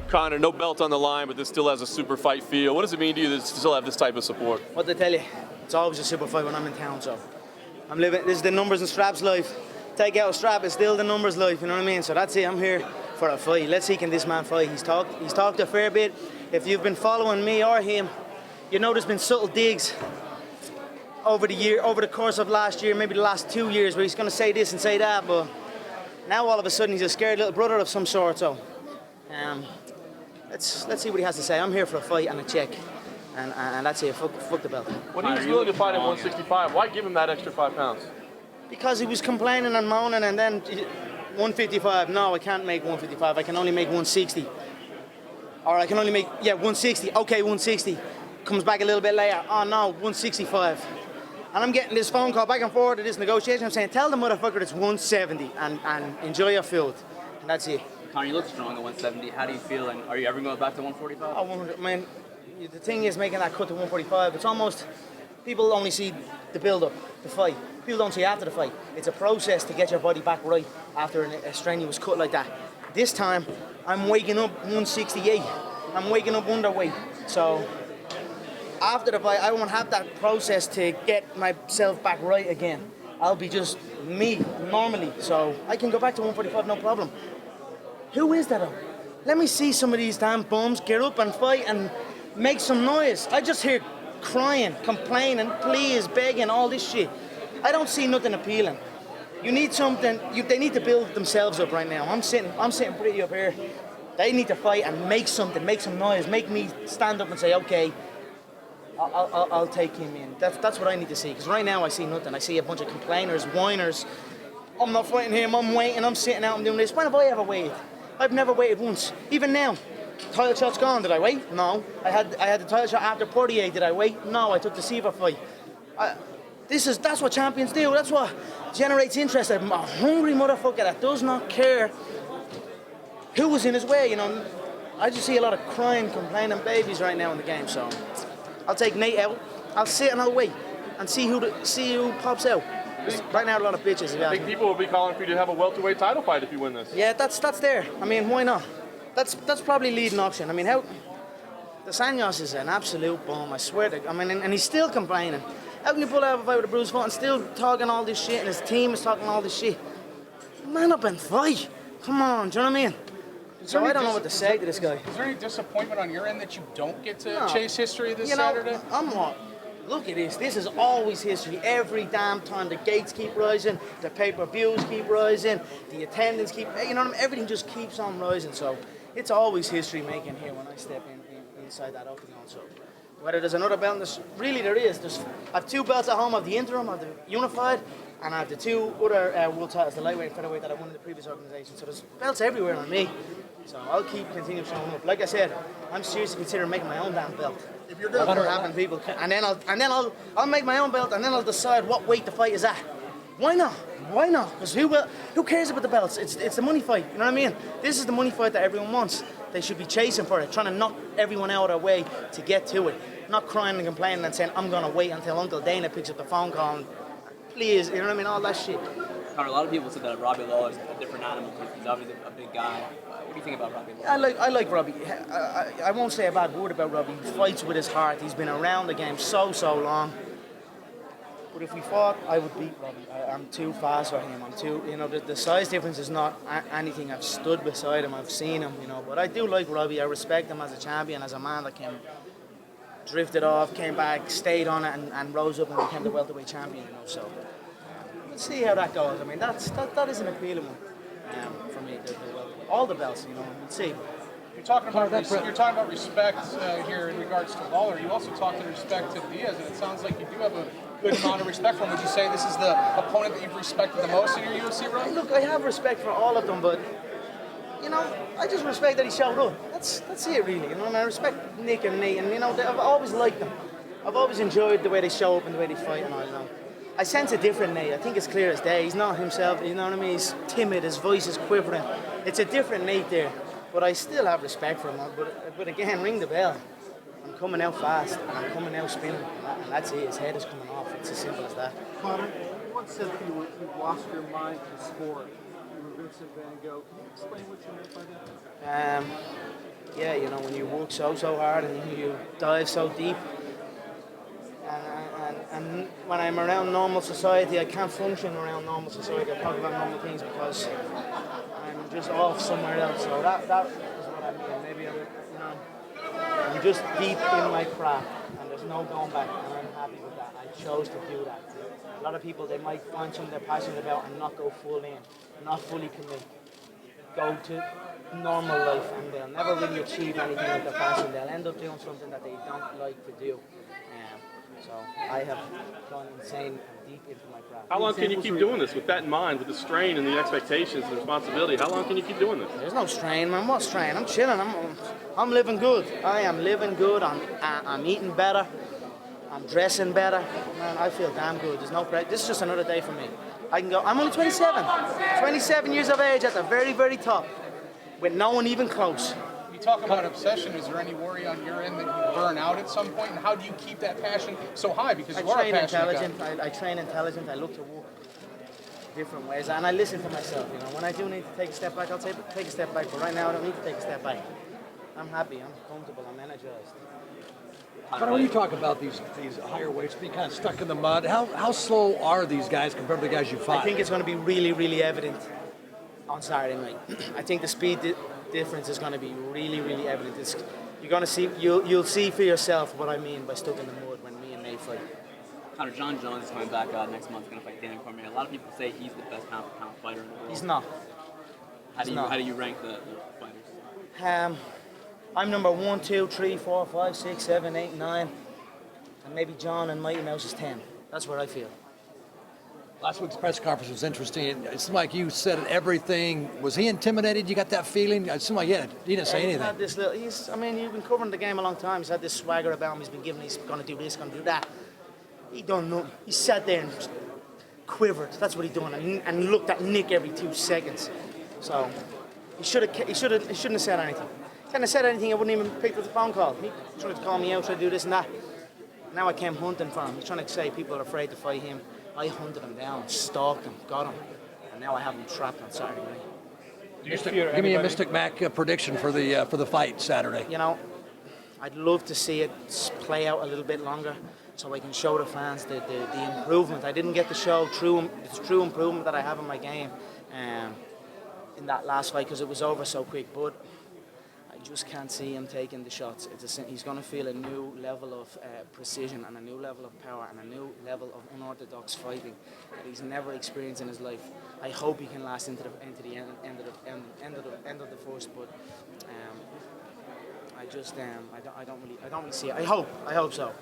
Conor, no belt on the line, but this still has a super fight feel. What does it mean to you to still have this type of support? What they tell you, it's always a super fight when I'm in town, so I'm living, this is the numbers and straps life. Take out a strap, it's still the numbers life, you know what I mean? So that's it, I'm here for a fight. Let's see, can this man fight? He's talked a fair bit. If you've been following me or him, you know there's been subtle digs over the course of last year, maybe the last 2 years, where he's gonna say this and say that, but now all of a sudden he's a scared little brother of some sort, so let's see what he has to say. I'm here for a fight and a check, and that's it. Fuck the belt. When he was willing to fight at 165, why give him that extra 5 pounds? Because he was complaining and moaning, and then 155. No, I can't make 155. I can only make 160. Or I can only make 160. Okay, 160. Comes back a little bit later. Oh no, 165. And I'm getting this phone call back and forth to this negotiation. I'm saying, tell the motherfucker it's 170 and enjoy your food. And that's it. Conor, you look strong at 170. How do you feel? And are you ever going back to 145? Oh, 100, man. The thing is, making that cut to 145, it's almost, people only see the build-up, the fight. People don't see after the fight. It's a process to get your body back right after a strenuous cut like that. This time, I'm waking up 168. I'm waking up underweight. So after the fight, I won't have that process to get myself back right again. I'll be just me, normally. So I can go back to 145, no problem. Who is that? Let me see some of these damn bums get up and fight and make some noise. I just hear crying, complaining, please, begging, all this shit. I don't see nothing appealing. You need something, they need to build themselves up right now. I'm sitting pretty up here. They need to fight and make something, make some noise, make me stand up and say, okay, I'll take him in. That's what I need to see, because right now I see nothing. I see a bunch of complainers, whiners. I'm not fighting him, I'm waiting, I'm sitting out and doing this. When have I ever waited? I've never waited once. Even now, title shot's gone, did I wait? No. I had the title shot after Portier, did I wait? No, I took the Seaver fight. That's what champions do, that's what generates interest. I'm a hungry motherfucker that does not care who was in his way, you know. I just see a lot of crying, complaining babies right now in the game, so I'll take Nate out, I'll sit and I'll wait and see who pops out. Right now, a lot of bitches. I think people will be calling for you to have a welterweight title fight if you win this. Yeah, that's there. I mean, why not? That's probably leading option. I mean, the Sanyos is an absolute bomb, I swear to God. I mean, and he's still complaining. How can you pull out a fight with a bruised foot and still talking all this shit, and his team is talking all this shit? Man up and fight. Come on, do you know what I mean? So I don't know what to say to this guy. Is there any disappointment on your end that you don't get to chase history this Saturday? I'm not. Look at this. This is always history. Every damn time the gates keep rising, the pay-per-views keep rising, the attendance keep, you know what I mean? Everything just keeps on rising. So it's always history making here when I step inside that octagon. So whether there's another belt, really there is. I have 2 belts at home. I have the interim, I have the unified, and I have the 2 other world titles, the lightweight and featherweight that I won in the previous organization. So there's belts everywhere on me. So I'll continue showing up. Like I said, I'm seriously considering making my own damn belt. If you're going to happen, people, and then I'll make my own belt, and then I'll decide what weight the fight is at. Why not? Why not? Because who cares about the belts? It's the money fight. You know what I mean? This is the money fight that everyone wants. They should be chasing for it, trying to knock everyone out of their way to get to it. Not crying and complaining and saying, I'm gonna wait until Uncle Dana picks up the phone call. And, please, you know what I mean? All that shit. Conor, a lot of people said that Robbie Lawler is a different animal. He's obviously a big guy. What do you think about Robbie Lawler? I like Robbie. I won't say a bad word about Robbie. He fights with his heart. He's been around the game so long. But if we fought, I would beat Robbie. I'm too fast for him. The size difference is not anything. I've stood beside him. I've seen him, But I do like Robbie. I respect him as a champion, as a man that drifted off, came back, stayed on it, and rose up and became the welterweight champion, So we'll see how that goes. I mean, that is an appealing one for me. All the belts, we'll see. You're talking about respect here in regards to Lawler. You also talked in respect to Diaz, and it sounds like you do have a good amount of respect for him. Would you say this is the opponent that you've respected the most in your UFC run? Look, I have respect for all of them, but I just respect that he showed up. That's it, really. I respect Nick and Nate, and I've always liked them. I've always enjoyed the way they show up and the way they fight and all. I sense a different Nate. I think it's clear as day. He's not himself. You know what I mean? He's timid. His voice is quivering. It's a different Nate there, but I still have respect for him. But again, ring the bell. I'm coming out fast, and I'm coming out spinning, and that's it. His head is coming off. It's as simple as that. Conor, you once said that you lost your mind to sport. You were Vincent Van Gogh. Can you explain what you meant by that? yeah, you know, when you work so hard and you dive so deep, and when I'm around normal society, I can't function around normal society. I talk about normal things because I'm just off somewhere else. So that is what I mean. Maybe I'm just deep in my craft, and there's no going back, and I'm happy with that. I chose to do that. A lot of people, they might find something they're passionate about and not go full in, not fully commit. Go to normal life, and they'll never really achieve anything with their passion. They'll end up doing something that they don't like to do. So I have gone insane and deep into my craft. How long can you keep doing this with that in mind, with the strain and the expectations and the responsibility? How long can you keep doing this? There's no strain, man. What strain? I'm chilling. I'm living good. I am living good. I'm eating better. I'm dressing better. Man, I feel damn good. There's no pressure. This is just another day for me. I can go. I'm only 27. 27 years of age at the very, very top, with no one even close. You talk about obsession. Is there any worry on your end that you burn out at some point? And how do you keep that passion so high? Because you are a passionate guy. I train intelligent. I look to work different ways, and I listen to myself. You know, when I do need to take a step back, I'll take a step back. But right now, I don't need to take a step back. I'm happy. I'm comfortable. I'm energized. But when you talk about these higher weights being kind of stuck in the mud, how slow are these guys compared to the guys you fight? I think it's going to be really, really evident on Saturday night. I think the speed difference is going to be really, really evident. You're going to see, you'll see for yourself what I mean by stuck in the mud when me and Nate fight. Conor, John Jones is coming back next month, going to fight Daniel Cormier. A lot of people say he's the best pound-for-pound fighter in the world. He's not. How do you rank the fighters? I'm number 1, 2, 3, 4, 5, 6, 7, 8, 9, and maybe John and Mighty Mouse is 10. That's where I feel. Last week's press conference was interesting. It seemed like you said everything. Was he intimidated? You got that feeling? It seemed like he didn't say anything. Had this little, you've been covering the game a long time. He's had this swagger about him. He's going to do this, going to do that. He done nothing. He sat there and just quivered. That's what he done, and looked at Nick every 2 seconds. So he shouldn't have said anything. If he hadn't said anything, I wouldn't even pick up the phone call. He tried to call me out, tried to do this and that. Now I came hunting for him. He's trying to say people are afraid to fight him. I hunted him down, stalked him, got him, and now I have him trapped on Saturday night. Give me a Mystic Mac prediction for the fight Saturday. You know, I'd love to see it play out a little bit longer so I can show the fans the improvement. I didn't get to show the true improvement that I have in my game in that last fight because it was over so quick, but I just can't see him taking the shots. He's going to feel a new level of precision and a new level of power and a new level of unorthodox fighting that he's never experienced in his life. I hope he can last into the end of the first, but I don't really see it. I hope so.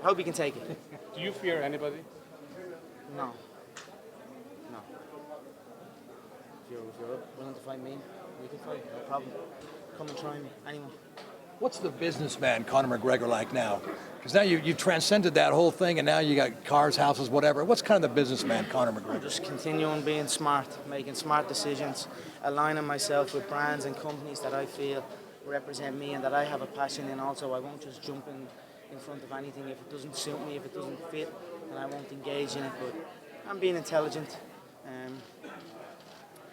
I hope he can take it. Do you fear anybody? No. If you're willing to fight me, we can fight. No problem. Come and try me. Anyone. What's the businessman Conor McGregor like now? Because now you transcended that whole thing, and now you got cars, houses, whatever. What's kind of the businessman Conor McGregor? Just continuing being smart, making smart decisions, aligning myself with brands and companies that I feel represent me and that I have a passion in also. I won't just jump in front of anything if it doesn't suit me, if it doesn't fit, then I won't engage in it. But I'm being intelligent and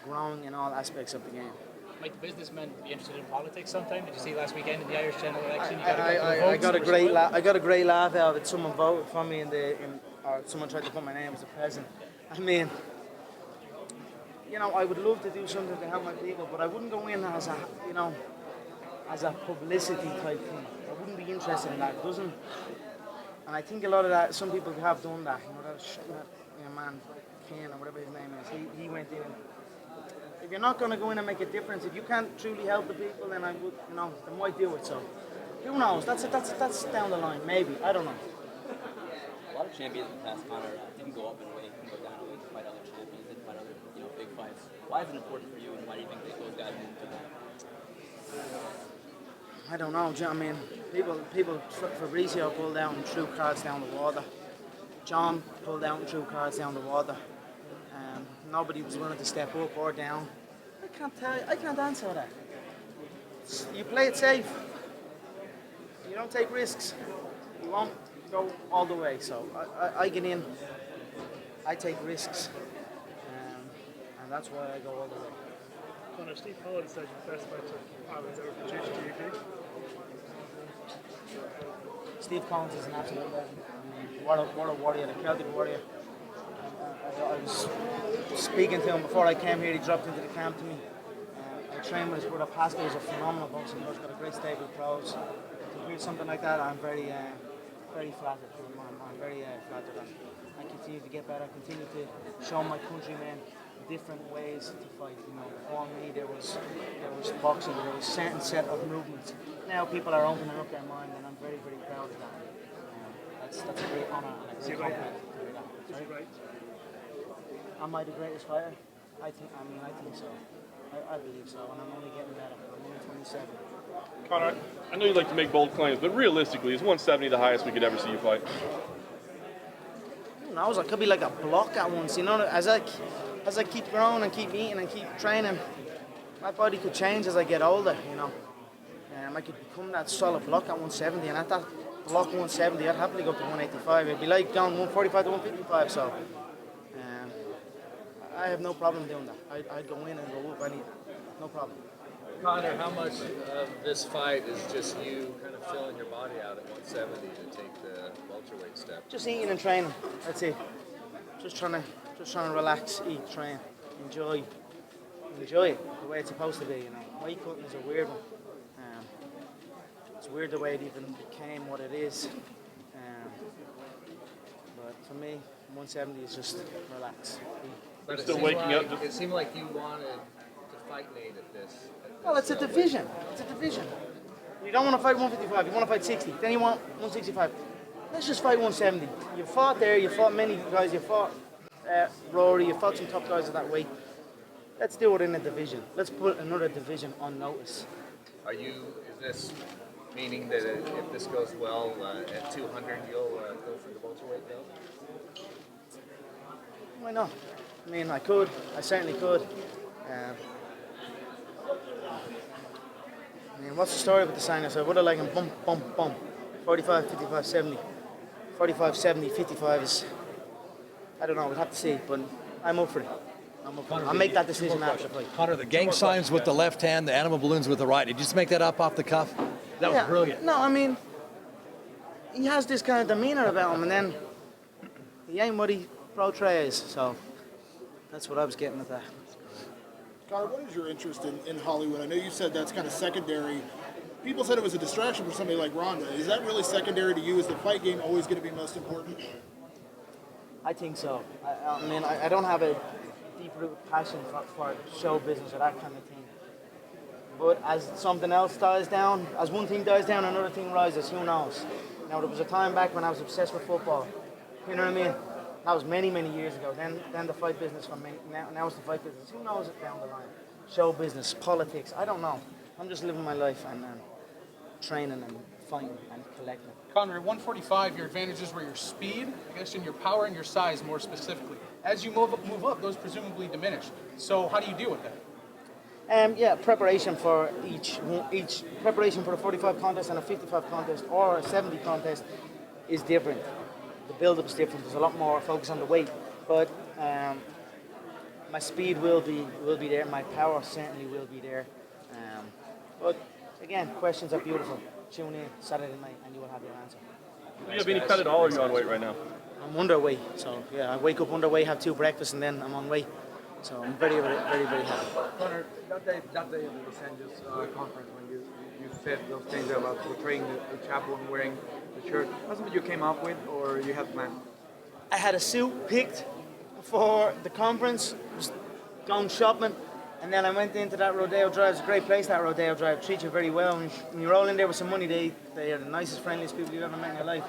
growing in all aspects of the game. Might the businessmen be interested in politics sometime? Did you see last weekend in the Irish general election? I got a great laugh out of it. Someone voted for me or someone tried to put my name as a president. I mean, you know, I would love to do something to help my people, but I wouldn't go in as a publicity type thing. I wouldn't be interested in that. It doesn't. And I think a lot of that, some people have done that. You know, that man, Ken or whatever his name is. He went in. If you're not going to go in and make a difference, if you can't truly help the people, then I would, then why do it? So, who knows? That's down the line. Maybe, I don't know. A lot of champions in the past, Conor, didn't go up in weight, didn't go down in weight to fight other champions, didn't fight other, big fights. Why is it important for you, and why do you think those guys move to that? I don't know. I mean, people. Fabrizio pulled out and threw cards down the water. John pulled out and threw cards down the water. Nobody was willing to step up or down. I can't tell you. I can't answer that. You play it safe. You don't take risks. You won't go all the way. So I get in. I take risks, and that's why I go all the way. Conor, Steve Paul said the best fight Ireland's ever produced. Do you agree? Steve Collins is an absolute legend. What a warrior, a Celtic warrior. I was speaking to him before I came here. He dropped into the camp to me. I trained with his brother Pascal, who's a phenomenal boxer. He's got a great stable of pros. To hear something like that, I'm very flattered. I'm very flattered. I continue to get better. I continue to show my countrymen different ways to fight. You know, before me there was boxing. There was a certain set of movements. Now people are opening up their mind, and I'm very proud of that. That's a great honour and a great compliment to hear that. Is he right? Am I the greatest fighter? I think so. I believe so, and I'm only getting better. I'm only 27. Conor, I know you like to make bold claims, but realistically, is 170 the highest we could ever see you fight? Who knows? I could be like a block at once. You know, as I keep growing and keep eating and keep training, my body could change as I get older. You know, I could become that solid block at 170, and at that block 170, I'd happily go to 185. It'd be like going 145 to 155. So. I have no problem doing that. I'd go in and go up. No problem. Conor, how much of this fight is just you kind of filling your body out at 170 to take the welterweight step? Just eating and training. That's it. Just trying to relax, eat, train, enjoy it the way it's supposed to be. You know, weight cutting is a weird one. It's weird the way it even became what it is. But for me, 170 is just relax. But still waking up. It seemed like you wanted to fight Nate at this. Well, it's a division. It's a division. You don't want to fight 155. You want to fight 60. Then you want 165. Let's just fight 170. You fought there. You fought many guys. You fought Rory. You fought some top guys at that weight. Let's do it in a division. Let's put another division on notice. Is this meaning that if this goes well at 200, you'll go for the welterweight belt? Why not? I mean, I certainly could. I mean, what's the story with the signers? I would have liked him bump. 45, 55, 70. 45, 70, 55 is, I don't know, we'll have to see, but I'm up for it. I'll make that decision after the fight. Conor, the gang signs with the left hand, the animal balloons with the right. Did you just make that up off the cuff? That was brilliant. No, I mean, he has this kind of demeanour about him, and then he ain't what he portrays, so that's what I was getting at that. Conor, what is your interest in Hollywood? I know you said that's kind of secondary. People said it was a distraction for somebody like Ronda. Is that really secondary to you? Is the fight game always going to be most important? I think so. I mean, I don't have a deep-rooted passion for show business or that kind of thing. But as something else dies down, as one thing dies down, another thing rises. Who knows? Now, there was a time back when I was obsessed with football. You know what I mean? That was many years ago. Then the fight business for me. Now it's the fight business. Who knows it down the line? Show business, politics. I don't know. I'm just living my life and training and fighting and collecting. Conor, at 145, your advantages were your speed, I guess, and your power and your size more specifically. As you move up, those presumably diminish. So how do you deal with that? Preparation for each preparation for a 45 contest and a 55 contest or a 70 contest is different. The build-up is different. There's a lot more focus on the weight, but my speed will be there. My power certainly will be there. But again, questions are beautiful. Tune in Saturday night and you will have your answer. Do you have any cut at all, or are you on weight right now? I'm underweight, so yeah, I wake up underweight, have 2 breakfasts, and then I'm on weight. So I'm very happy. Conor, that day of the Los Angeles conference when you said those things about portraying the chapel and wearing the shirt, was something you came up with or you had planned? I had a suit picked for the conference, was going shopping, and then I went into that Rodeo Drive. It's a great place, that Rodeo Drive. Treat you very well. And when you roll in there with some money, they are the nicest, friendliest people you've ever met in your life.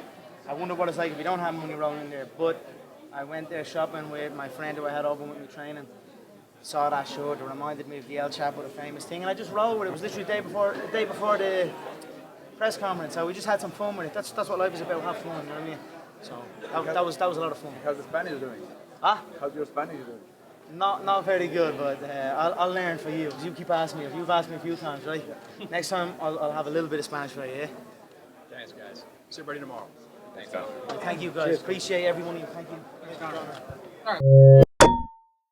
I wonder what it's like if you don't have money rolling in there. But I went there shopping with my friend who I had over with me training. Saw that shirt, it reminded me of the El Chapo, the famous thing, and I just rolled with it. It was literally the day before the press conference, so we just had some fun with it. That's what life is about, have fun, you know what I mean? So that was a lot of fun. How's the Spanish doing? Huh? How's your Spanish doing? Not very good, but I'll learn for you, because you keep asking me. If you've asked me a few times, right? Next time I'll have a little bit of Spanish for you, yeah? Thanks, guys. See everybody tomorrow. Thanks, Thank you, guys. Appreciate every one of you. Thank you. All right.